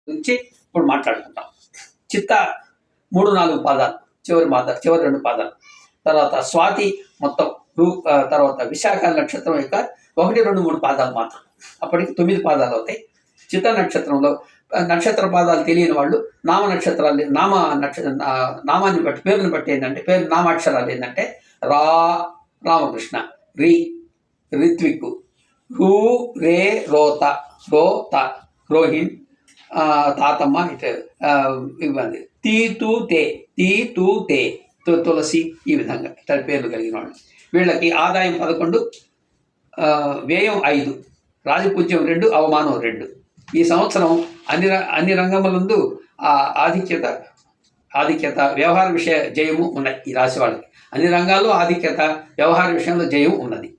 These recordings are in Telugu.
గురించి ఇప్పుడు మాట్లాడుకుంటాం. చిత్త 3-4 పాదాలు, చివరి 2 పాదాలు. తర్వాత స్వాతి మొత్తం తర్వాత విశాఖ నక్షత్రం యొక్క 1, 2, 3 పాదాలు మాత్రం. అప్పటికి 9 పాదాలు అవుతాయి. చిత్త నక్షత్రంలో నక్షత్ర పాదాలు తెలియని వాళ్ళు నామ నక్షత్రాలు నామాన్ని బట్టి పేరుని బట్టి ఏంటంటే నామాక్షరాలు ఏంటంటే రామకృష్ణ, రిత్విక్, రే రోత, రోహిణ్, తాతమ్మ, ఇటు ఇవ్వండి, తూ తే తులసి, ఈ విధంగా ఇట్లా పేర్లు కలిగిన వాళ్ళు. వీళ్ళకి ఆదాయం 11, వ్యయం 5, రాజపూజ్యం 2, అవమానం 2. ఈ సంవత్సరం అన్ని రంగములందు ఆధిక్యత వ్యవహార విషయ జయము ఉన్నాయి. ఈ రాశి వాళ్ళకి అన్ని రంగాల్లో ఆధిక్యత, వ్యవహార విషయంలో జయం ఉన్నది.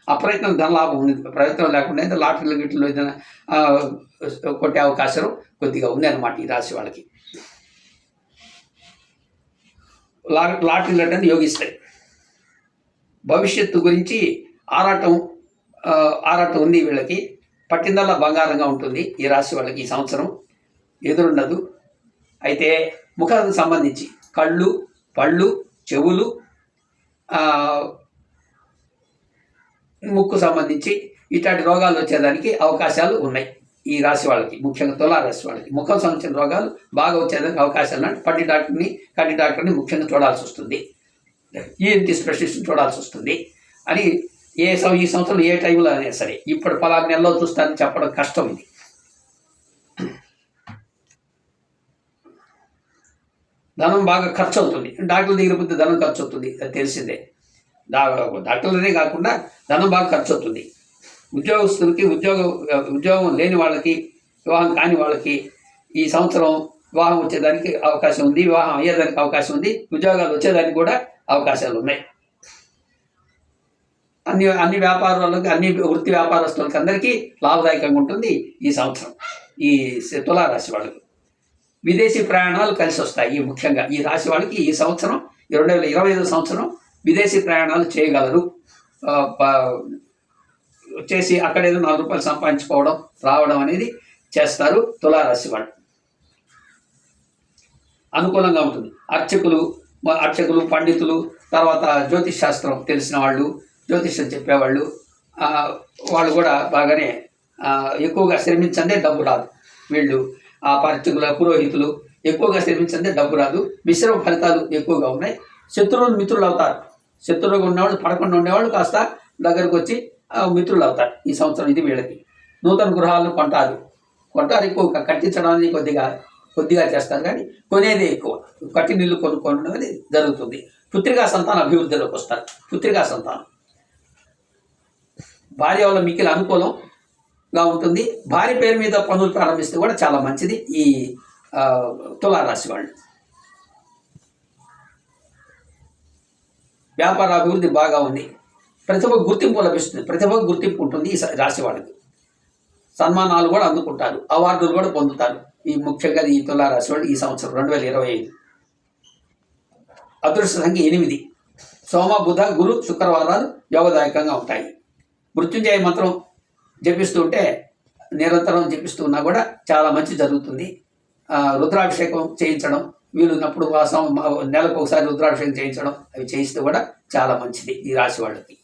అప్రయత్నం ధనలాభం ఉంది. ప్రయత్నం లేకుండా అయితే లాటరీలు గిట్లో ఏదైనా కొట్టే అవకాశం కొద్దిగా ఉంది అన్నమాట ఈ రాశి వాళ్ళకి. లాటరీలు అంటే యోగిస్తాయి. భవిష్యత్తు గురించి ఆరాటం ఉంది వీళ్ళకి. పట్టిందల్లా బంగారంగా ఉంటుంది ఈ రాశి వాళ్ళకి. ఈ సంవత్సరం ఎదురుండదు. అయితే ముఖానికి సంబంధించి కళ్ళు, పళ్ళు, చెవులు, ముక్కు సంబంధించి ఇట్లాంటి రోగాలు వచ్చేదానికి అవకాశాలు ఉన్నాయి ఈ రాశి వాళ్ళకి. ముఖ్యంగా తులారాశి వాళ్ళకి ముఖం సంబంధించిన రోగాలు బాగా వచ్చేదానికి అవకాశాలు ఉన్నాయి. కంటి డాక్టర్ని ముఖ్యంగా చూడాల్సి వస్తుంది. ఈఎన్టీ స్పెషలిస్ట్ని చూడాల్సి వస్తుంది అని ఈ సంవత్సరం ఏ టైంలో అయినా సరే. ఇప్పుడు 10 నెలల్లో చూస్తానని చెప్పడం కష్టం. ఇది ధనం బాగా ఖర్చు అవుతుంది. డాక్టర్ల దగ్గర పోతే ధనం ఖర్చు అవుతుంది, అది తెలిసిందే. డాక్టర్లనే కాకుండా ధనం బాగా ఖర్చు అవుతుంది. ఉద్యోగస్తులకి ఉద్యోగం లేని వాళ్ళకి, వివాహం కాని వాళ్ళకి ఈ సంవత్సరం వివాహం వచ్చేదానికి అవకాశం ఉంది, వివాహం అయ్యేదానికి అవకాశం ఉంది, ఉద్యోగాలు వచ్చేదానికి కూడా అవకాశాలు ఉన్నాయి. అన్ని వ్యాపారాలకి, అన్ని వృత్తి వ్యాపారస్తులకి అందరికీ లాభదాయకంగా ఉంటుంది ఈ సంవత్సరం ఈ తులారాశి వాళ్ళకి. విదేశీ ప్రయాణాలు కలిసి వస్తాయి. ముఖ్యంగా ఈ రాశి వాళ్ళకి ఈ సంవత్సరం 2025 సంవత్సరం విదేశీ ప్రయాణాలు చేయగలరు. చేసి అక్కడ ఏదో 4 రూపాయలు సంపాదించుకోవడం, రావడం అనేది చేస్తారు తులారాశి వాళ్ళు. అనుకూలంగా ఉంటుంది. అర్చకులు, పండితులు, తర్వాత జ్యోతిష్ శాస్త్రం తెలిసిన వాళ్ళు, జ్యోతిష్యం చెప్పేవాళ్ళు, వాళ్ళు కూడా బాగానే ఎక్కువగా శ్రమించందే డబ్బు రాదు. వీళ్ళు అర్చకుల, పురోహితులు ఎక్కువగా శ్రమించందే డబ్బు రాదు. మిశ్రమ ఫలితాలు ఎక్కువగా ఉన్నాయి. శత్రువులు మిత్రులు అవుతారు. శత్రువులుగా ఉన్నవాళ్ళు, పడకుండా ఉండేవాళ్ళు కాస్త దగ్గరకు వచ్చి మిత్రులు అవుతారు ఈ సంవత్సరం. ఇది వీళ్ళకి. నూతన గృహాలను కొంటారు. ఎక్కువ కట్టించడానికి కొద్దిగా చేస్తారు, కానీ కొనేది ఎక్కువ. కట్టినిల్లు కొనుక్కోవడం అనేది జరుగుతుంది. పుత్రికా సంతానం అభివృద్ధిలోకి వస్తారు. పుత్రికా సంతానం భార్య వల్ల మిక్కిలి అనుకూలంగా ఉంటుంది. భార్య పేరు మీద పనులు ప్రారంభిస్తే కూడా చాలా మంచిది ఈ తులారాశి వాళ్ళు. వ్యాపార అభివృద్ధి బాగా ఉంది. ప్రతిభకు గుర్తింపు లభిస్తుంది. ప్రతిభకు గుర్తింపు ఉంటుంది ఈ రాశి వాళ్ళకి. సన్మానాలు కూడా అందుకుంటారు, అవార్డులు కూడా పొందుతారు. ఈ ముఖ్యంగా ఈ తులారాశి వాళ్ళు ఈ సంవత్సరం 2025 అదృష్ట సంఖ్య 8. సోమ, బుధ, గురు, శుక్రవారాలు యోగదాయకంగా ఉంటాయి. మృత్యుంజయ మంత్రం జపిస్తూ ఉంటే, నిరంతరం జపిస్తూ ఉన్నా కూడా చాలా మంచి జరుగుతుంది. రుద్రాభిషేకం చేయించడం వీలున్నప్పుడు, నెలకు ఒకసారి రుద్రాభిషేకం చేయించడం, అవి చేయిస్తే కూడా చాలా మంచిది ఈ రాశి వాళ్ళకి.